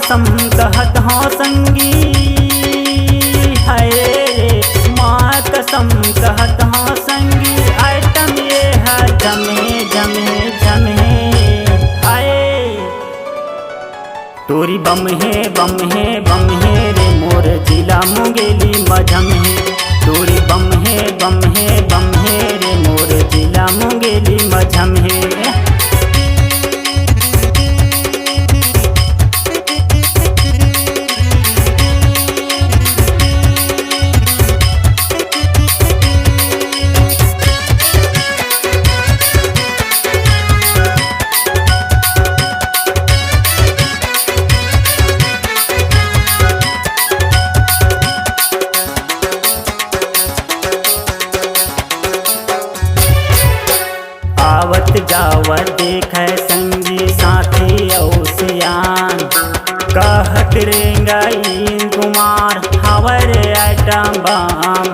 कसम कहत हूँ संगी है, माँ कसम कहत हूँ संगी, आइटम ये है जमे जमे जमे आए। तोरी बम है रे मोर जिला मुंगेली मझम है, तोरी बम है रे मोर जिला मुंगेली मझम है। आवत जावत देखे संगी साथी औसियान, कहत रेंगाइन कुमार हवर आइटम बम,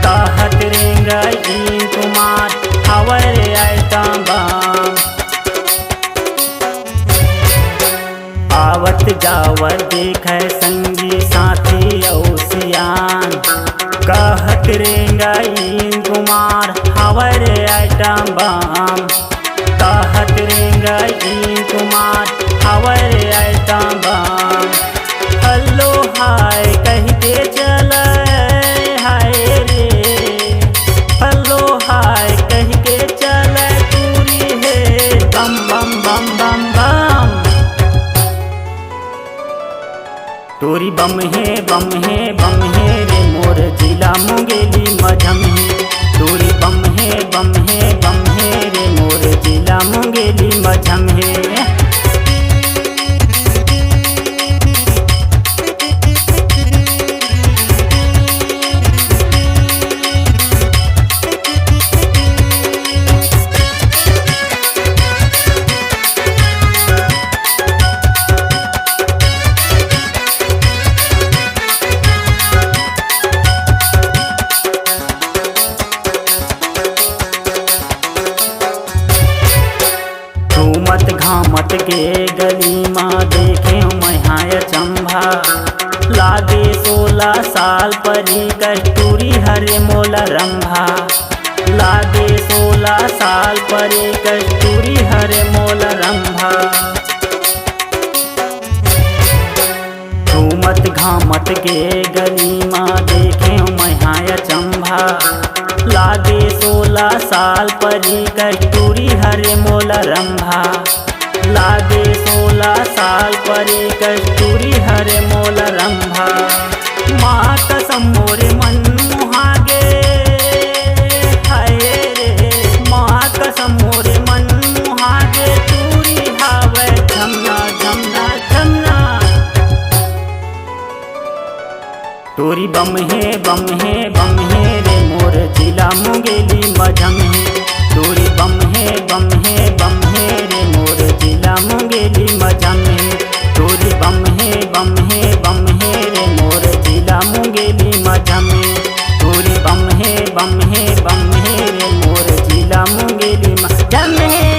कहत रेंगाइन कुमार हवर आइटम बम। आवत जावत देखे संगी साथी औसियान, कहत रेंगाइन कुमार हवर आइटम बम, कहत रेंगाइन कुमार हवर आइटम बम। हेलो हाय कह के चले हाय रे, हेलो हाय कह के चले, पूरी है बम बम बम बम बम। तोरी बम है रे मोर जिला मुंगेली मझम है, तोरी बम है रे मोर जिला मुंगेली मझम है। घूमत घामत के गली माँ देखे मैं चंभा, लागे 16 साल परी कस्तूरी हरे मोला रंभा, लागे 16 साल परी कस्तूरी हरे मोला रंभा। घूमत घामत के गली माँ देखे मैं चंभा, लागे 16 साल परी कस्तूरी हरे मोला रंभा, लागे 16 साल परी कस्तूरी हरे मोला रंभा। माँ कसम मोरे मन मुहागे हाय रे, माँ कसम मोरे मन मुहागे, तूरी हावे झमना झमना झमना। तोरी बम है रे मोर जिला मुंगेली मझम है, तोरी बम है रे मोर जिला मुंगेली मझम है, तोरी बम है रे मोर जिला मुंगेली मझम है, तोरी बम है रे मोर जिला मुंगेली मझम है।